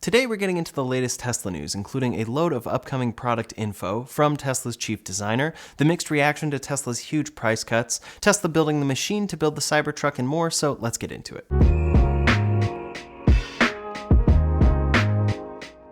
Today we're getting into the latest Tesla news, including a load of upcoming product info from Tesla's chief designer, the mixed reaction to Tesla's huge price cuts, Tesla building the machine to build the Cybertruck, and more, so let's get into it.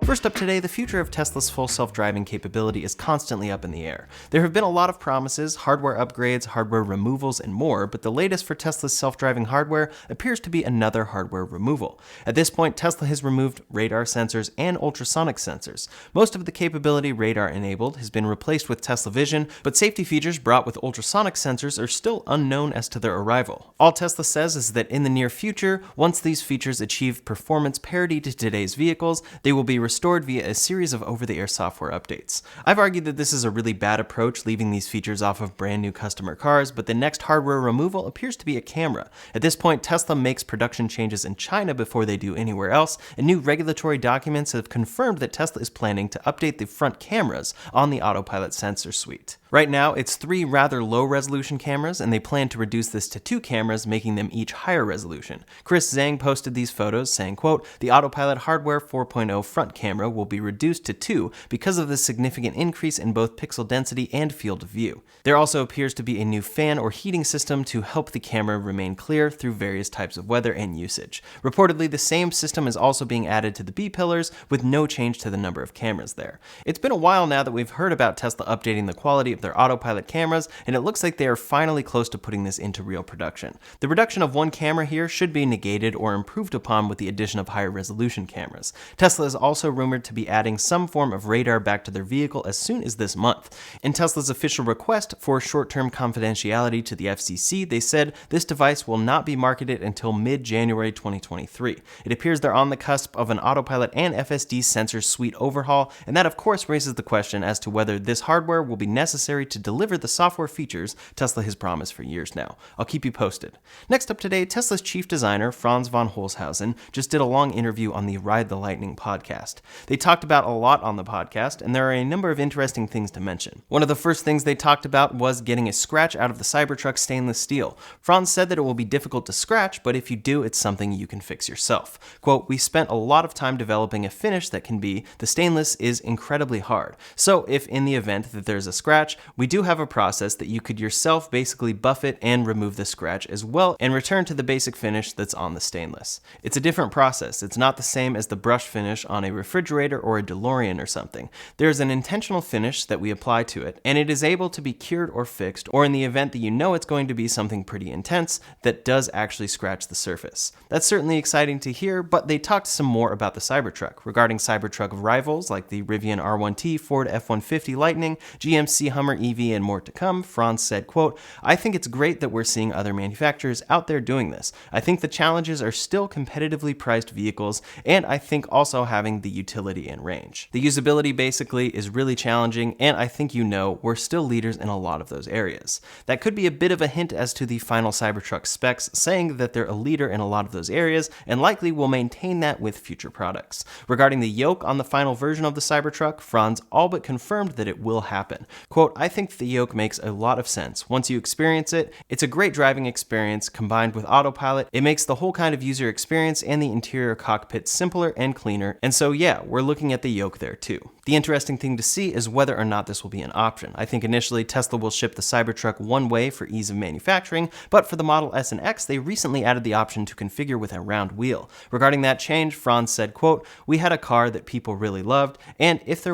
First up today, the future of Tesla's full self-driving capability is constantly up in the air. There have been a lot of promises, hardware upgrades, hardware removals, and more, but the latest for Tesla's self-driving hardware appears to be another hardware removal. At this point, Tesla has removed radar sensors and ultrasonic sensors. Most of the capability radar-enabled has been replaced with Tesla Vision, but safety features brought with ultrasonic sensors are still unknown as to their arrival. All Tesla says is that in the near future, once these features achieve performance parity to today's vehicles, they will be restored via a series of over-the-air software updates. I've argued that this is a really bad approach, leaving these features off of brand new customer cars, but the next hardware removal appears to be a camera. At this point, Tesla makes production changes in China before they do anywhere else, and new regulatory documents have confirmed that Tesla is planning to update the front cameras on the Autopilot sensor suite. Right now, it's 3 rather low-resolution cameras, and they plan to reduce this to 2 cameras, making them each higher resolution. Chris Zhang posted these photos saying, quote, "The Autopilot Hardware 4.0 front camera will be reduced to 2 because of the significant increase in both pixel density and field of view. There also appears to be a new fan or heating system to help the camera remain clear through various types of weather and usage. Reportedly, the same system is also being added to the B-pillars with no change to the number of cameras there." It's been a while now that we've heard about Tesla updating the quality of their Autopilot cameras, and it looks like they are finally close to putting this into real production. The reduction of 1 camera here should be negated or improved upon with the addition of higher resolution cameras. Tesla is also rumored to be adding some form of radar back to their vehicle as soon as this month. In Tesla's official request for short-term confidentiality to the FCC, they said this device will not be marketed until mid-January 2023. It appears they're on the cusp of an Autopilot and FSD sensor suite overhaul, and that of course raises the question as to whether this hardware will be necessary to deliver the software features Tesla has promised for years now. I'll keep you posted. Next up today, Tesla's chief designer, Franz von Holzhausen, just did a long interview on the Ride the Lightning podcast. They talked about a lot on the podcast, and there are a number of interesting things to mention. One of the first things they talked about was getting a scratch out of the Cybertruck stainless steel. Franz said that it will be difficult to scratch, but if you do, it's something you can fix yourself. Quote, "We spent a lot of time developing a finish that can be, the stainless is incredibly hard. So if in the event that there's a scratch, we do have a process that you could yourself basically buff it and remove the scratch as well and return to the basic finish that's on the stainless. It's a different process. It's not the same as the brush finish on a refrigerator or a DeLorean or something. There's an intentional finish that we apply to it, and it is able to be cured or fixed, or in the event that you know it's going to be something pretty intense that does actually scratch the surface." That's certainly exciting to hear, but they talked some more about the Cybertruck. Regarding Cybertruck rivals like the Rivian R1T, Ford F-150 Lightning, GMC Hummer EV, and more to come, Franz said, quote, "I think it's great that we're seeing other manufacturers out there doing this. I think the challenges are still competitively priced vehicles, and I think also having the utility and range. The usability basically is really challenging, and I think we're still leaders in a lot of those areas." That could be a bit of a hint as to the final Cybertruck specs, saying that they're a leader in a lot of those areas, and likely will maintain that with future products. Regarding the yoke on the final version of the Cybertruck, Franz all but confirmed that it will happen. Quote, "I think the yoke makes a lot of sense. Once you experience it, it's a great driving experience combined with Autopilot. It makes the whole kind of user experience and the interior cockpit simpler and cleaner, and so yeah, we're looking at the yoke there too." The interesting thing to see is whether or not this will be an option. I think initially Tesla will ship the Cybertruck one way for ease of manufacturing, but for the Model S and X, they recently added the option to configure with a round wheel. Regarding that change, Franz said, quote, "We had a car that people really loved, and if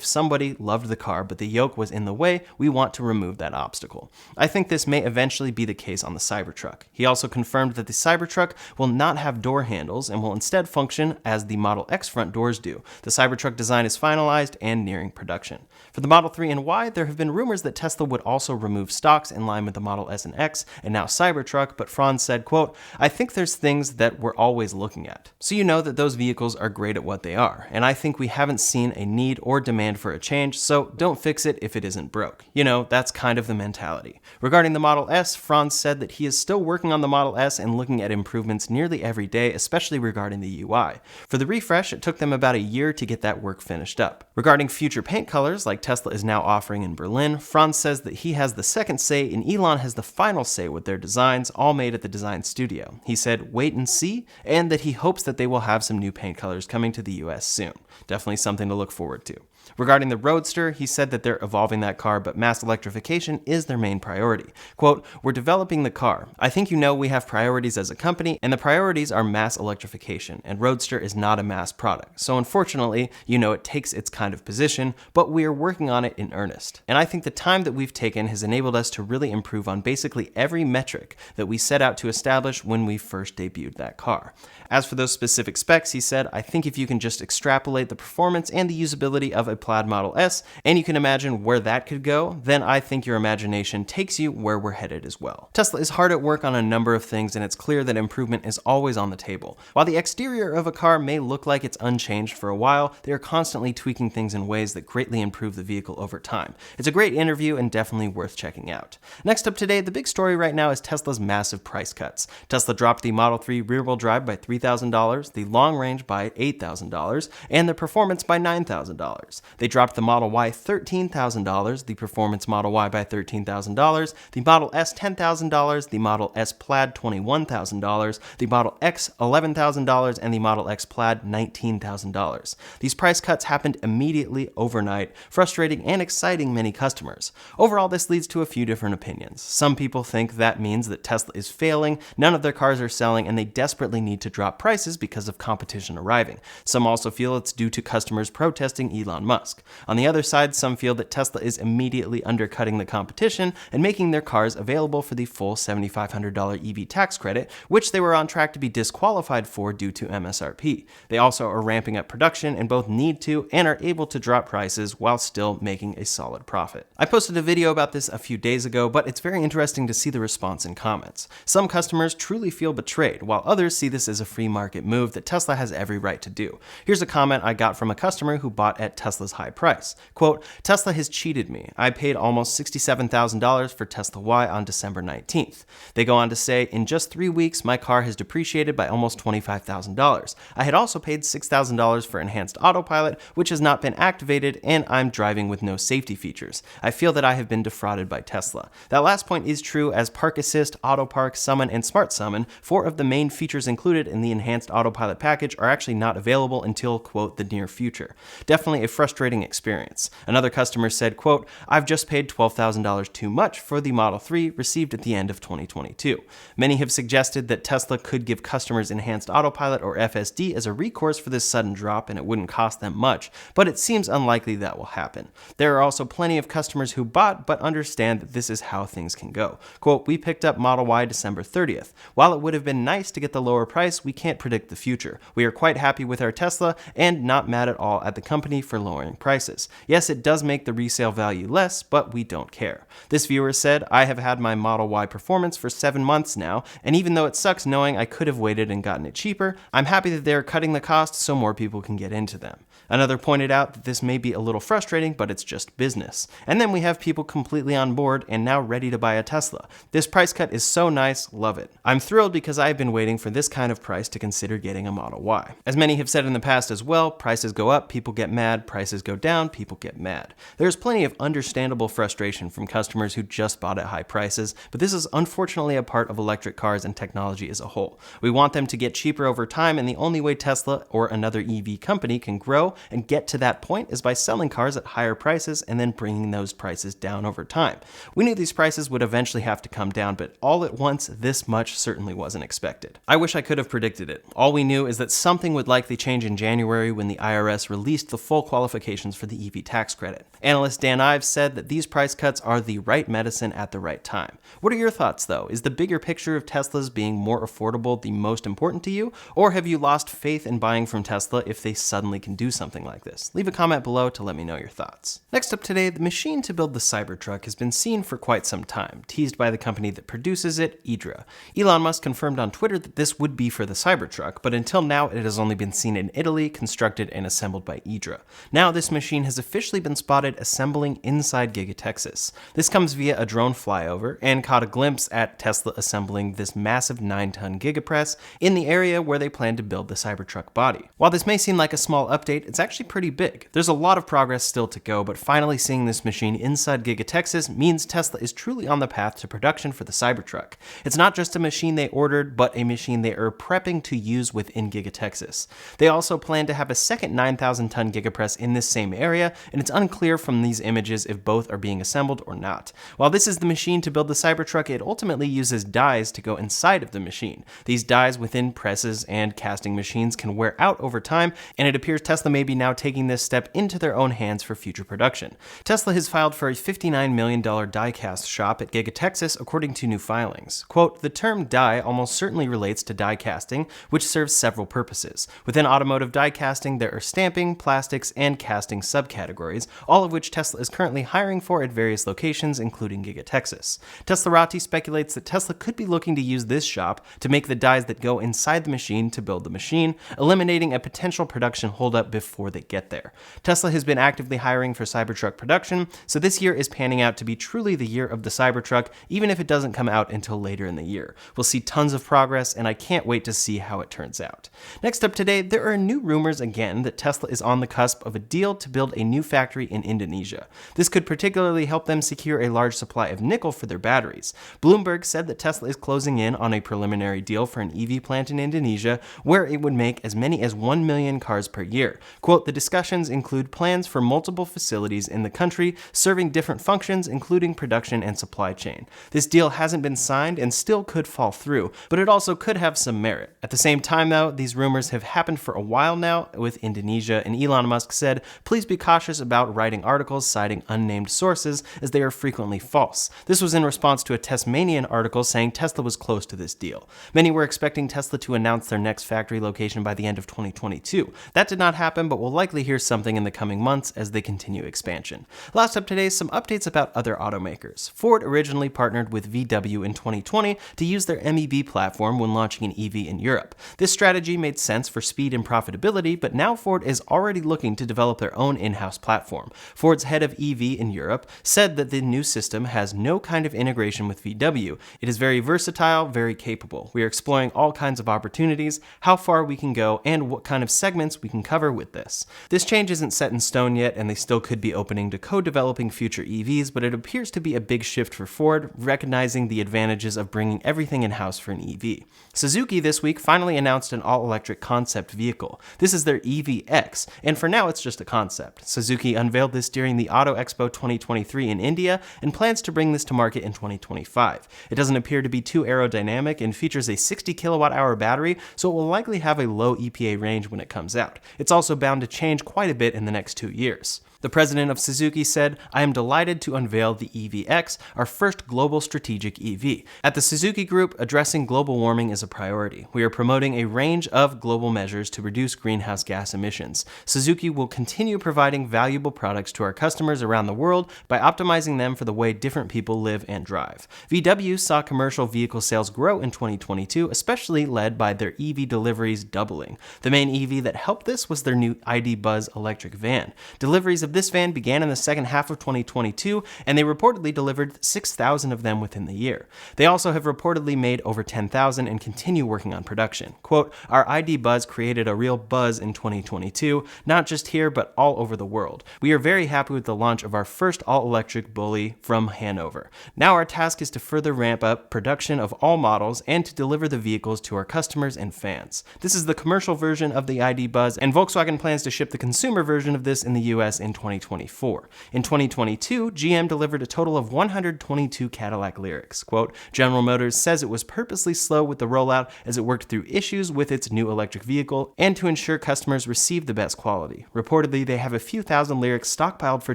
somebody loved the car but the yoke was in the way, we want to remove that obstacle. I think this may eventually be the case on the Cybertruck." He also confirmed that the Cybertruck will not have door handles and will instead function as the Model X front doors do. The Cybertruck design is finalized and nearing production. For the Model 3 and Y, there have been rumors that Tesla would also remove stocks in line with the Model S and X and now Cybertruck, but Franz said, quote, "I think there's things that we're always looking at. So you know that those vehicles are great at what they are, and I think we haven't seen a need or demand for a change, so don't fix it if it isn't broke." That's kind of the mentality. Regarding the Model S, Franz said that he is still working on the Model S and looking at improvements nearly every day, especially regarding the UI. For the refresh, it took them about a year to get that work finished up. Regarding future paint colors, like Tesla is now offering in Berlin, Franz says that he has the second say and Elon has the final say with their designs, all made at the design studio. He said, "Wait and see," and that he hopes that they will have some new paint colors coming to the US soon. Definitely something to look forward to. Regarding the Roadster, he said that they're evolving that car, but mass electrification is their main priority. Quote, "We're developing the car. I think you know we have priorities as a company, and the priorities are mass electrification, and Roadster is not a mass product. So unfortunately, it takes its kind of position, but we are working on it in earnest. And I think the time that we've taken has enabled us to really improve on basically every metric that we set out to establish when we first debuted that car." As for those specific specs, he said, "I think if you can just extrapolate the performance and the usability of a Plaid Model S, and you can imagine where that could go, then I think your imagination takes you where we're headed as well." Tesla is hard at work on a number of things, and it's clear that improvement is always on the table. While the exterior of a car may look like it's unchanged for a while, they are constantly tweaking things in ways that greatly improve the vehicle over time. It's a great interview and definitely worth checking out. Next up today, the big story right now is Tesla's massive price cuts. Tesla dropped the Model 3 rear-wheel drive by $3,000, the long range by $8,000, and the performance by $9,000. They dropped the Model Y $13,000, the Performance Model Y by $13,000, the Model S $10,000, the Model S Plaid $21,000, the Model X $11,000, and the Model X Plaid $19,000. These price cuts happened immediately overnight, frustrating and exciting many customers. Overall, this leads to a few different opinions. Some people think that means that Tesla is failing, none of their cars are selling, and they desperately need to drop prices because of competition arriving. Some also feel it's due to customers protesting Elon Musk. On the other side, some feel that Tesla is immediately undercutting the competition and making their cars available for the full $7,500 EV tax credit, which they were on track to be disqualified for due to MSRP. They also are ramping up production and both need to and are able to drop prices while still making a solid profit. I posted a video about this a few days ago, but it's very interesting to see the response in comments. Some customers truly feel betrayed, while others see this as a free market move that Tesla has every right to do. Here's a comment I got from a customer who bought at Tesla's high price. Quote, "Tesla has cheated me. I paid almost $67,000 for Tesla Y on December 19th. They go on to say, in just 3 weeks, my car has depreciated by almost $25,000. I had also paid $6,000 for enhanced Autopilot, which has not been activated, and I'm driving with no safety features. I feel that I have been defrauded by Tesla." That last point is true, as Park Assist, Auto Park, Summon, and Smart Summon, 4 of the main features included in the enhanced Autopilot package, are actually not available until, quote, the near future. Definitely a frustrating experience. Another customer said, quote, "I've just paid $12,000 too much for the Model 3 received at the end of 2022. Many have suggested that Tesla could give customers enhanced Autopilot or FSD as a recourse for this sudden drop and it wouldn't cost them much, but it seems unlikely that will happen. There are also plenty of customers who bought but understand that this is how things can go. Quote, "We picked up Model Y December 30th. While it would have been nice to get the lower price, we can't predict the future. We are quite happy with our Tesla and not mad at all at the company for lowering prices. Yes, it does make the resale value less, but we don't care." This viewer said, "I have had my Model Y Performance for 7 months now, and even though it sucks knowing I could have waited and gotten it cheaper, I'm happy that they're cutting the cost so more people can get into them." Another pointed out that this may be a little frustrating, but it's just business. And then we have people completely on board and now ready to buy a Tesla. This price cut is so nice, love it. I'm thrilled because I've been waiting for this kind of price to consider getting a Model Y. As many have said in the past as well, prices go up, people get mad, prices go down, people get mad. There's plenty of understandable frustration from customers who just bought at high prices, but this is unfortunately a part of electric cars and technology as a whole. We want them to get cheaper over time, and the only way Tesla or another EV company can grow and get to that point is by selling cars at higher prices and then bringing those prices down over time. We knew these prices would eventually have to come down, but all at once, this much certainly wasn't expected. I wish I could have predicted it. All we knew is that something would likely change in January when the IRS released the full qualifications for the EV tax credit. Analyst Dan Ives said that these price cuts are the right medicine at the right time. What are your thoughts though? Is the bigger picture of Teslas being more affordable the most important to you? Or have you lost faith in buying from Tesla if they suddenly can do something like this? Leave a comment below to let me know your thoughts. Next up today, the machine to build the Cybertruck has been seen for quite some time, teased by the company that produces it, Hydra. Elon Musk confirmed on Twitter that this would be for the Cybertruck, but until now it has only been seen in Italy, constructed and assembled by Hydra. Now this machine has officially been spotted assembling inside Giga, Texas. This comes via a drone flyover and caught a glimpse at Tesla assembling this massive 9-ton gigapress in the area where they plan to build the Cybertruck body. While this may seem like a small update, it's actually pretty pretty big. There's a lot of progress still to go, but finally seeing this machine inside Giga Texas means Tesla is truly on the path to production for the Cybertruck. It's not just a machine they ordered, but a machine they are prepping to use within Giga Texas. They also plan to have a second 9,000-ton gigapress in this same area, and it's unclear from these images if both are being assembled or not. While this is the machine to build the Cybertruck, it ultimately uses dies to go inside of the machine. These dies within presses and casting machines can wear out over time, and it appears Tesla may be now taking this step into their own hands for future production. Tesla has filed for a $59 million die-cast shop at Giga Texas, according to new filings. Quote, "The term die almost certainly relates to die casting, which serves several purposes. Within automotive die casting, there are stamping, plastics, and casting subcategories, all of which Tesla is currently hiring for at various locations, including Giga Texas. Teslarati speculates that Tesla could be looking to use this shop to make the dies that go inside the machine to build the machine, eliminating a potential production holdup before they get there. Tesla has been actively hiring for Cybertruck production, so this year is panning out to be truly the year of the Cybertruck, even if it doesn't come out until later in the year. We'll see tons of progress, and I can't wait to see how it turns out." Next up today, there are new rumors again that Tesla is on the cusp of a deal to build a new factory in Indonesia. This could particularly help them secure a large supply of nickel for their batteries. Bloomberg said that Tesla is closing in on a preliminary deal for an EV plant in Indonesia, where it would make as many as 1 million cars per year. Quote, "The discussions include plans for multiple facilities in the country serving different functions, including production and supply chain. This deal hasn't been signed and still could fall through, but it also could have some merit. At the same time, though, these rumors have happened for a while now with Indonesia, and Elon Musk said, 'Please be cautious about writing articles citing unnamed sources, as they are frequently false.' This was in response to a Tasmanian article saying Tesla was close to this deal. Many were expecting Tesla to announce their next factory location by the end of 2022. That did not happen, but we'll likely hear something in the coming months as they continue expansion. Last up today, some updates about other automakers. Ford originally partnered with VW in 2020 to use their MEB platform when launching an EV in Europe. This strategy made sense for speed and profitability, but now Ford is already looking to develop their own in-house platform. Ford's head of EV in Europe said that the new system has no kind of integration with VW. It is very versatile, very capable. We are exploring all kinds of opportunities, how far we can go, and what kind of segments we can cover with this. This change isn't set in stone yet, and they still could be opening to co-developing future EVs, but it appears to be a big shift for Ford, recognizing the advantages of bringing everything in-house for an EV. Suzuki this week finally announced an all-electric concept vehicle. This is their EVX, and for now it's just a concept. Suzuki unveiled this during the Auto Expo 2023 in India and plans to bring this to market in 2025. It doesn't appear to be too aerodynamic and features a 60 kilowatt-hour battery, so it will likely have a low EPA range when it comes out. It's also bound to change quite a bit in the next 2 years. The president of Suzuki said, "I am delighted to unveil the EVX, our first global strategic EV. At the Suzuki Group, addressing global warming is a priority. We are promoting a range of global measures to reduce greenhouse gas emissions. Suzuki will continue providing valuable products to our customers around the world by optimizing them for the way different people live and drive." VW saw commercial vehicle sales grow in 2022, especially led by their EV deliveries doubling. The main EV that helped this was their new ID. Buzz electric van. Deliveries of this van began in the second half of 2022, and they reportedly delivered 6,000 of them within the year. They also have reportedly made over 10,000 and continue working on production. Quote, "Our ID. Buzz created a real buzz in 2022, not just here, but all over the world. We are very happy with the launch of our first all-electric bully from Hanover. Now our task is to further ramp up production of all models and to deliver the vehicles to our customers and fans. This is the commercial version of the ID. Buzz, and Volkswagen plans to ship the consumer version of this in the US in 2024. In 2022, GM delivered a total of 122 Cadillac Lyriqs. Quote, "General Motors says it was purposely slow with the rollout as it worked through issues with its new electric vehicle and to ensure customers receive the best quality. Reportedly, they have a few thousand Lyriqs stockpiled for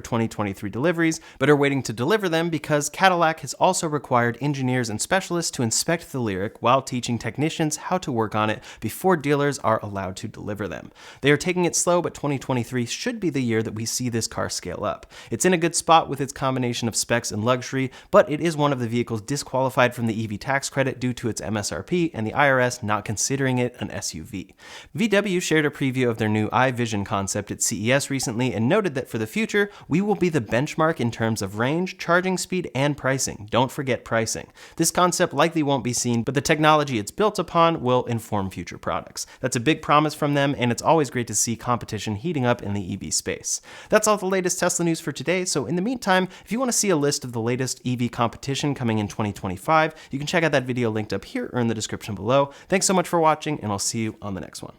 2023 deliveries, but are waiting to deliver them because Cadillac has also required engineers and specialists to inspect the Lyriq while teaching technicians how to work on it before dealers are allowed to deliver them. They are taking it slow, but 2023 should be the year that we see this car scale up. It's in a good spot with its combination of specs and luxury, but it is one of the vehicles disqualified from the EV tax credit due to its MSRP and the IRS not considering it an SUV. VW shared a preview of their new iVision concept at CES recently and noted that for the future, we will be the benchmark in terms of range, charging speed, and pricing. Don't forget pricing. This concept likely won't be seen, but the technology it's built upon will inform future products. That's a big promise from them, and it's always great to see competition heating up in the EV space. That's all the latest Tesla news for today, so in the meantime, if you want to see a list of the latest EV competition coming in 2025, you can check out that video linked up here or in the description below. Thanks so much for watching, and I'll see you on the next one.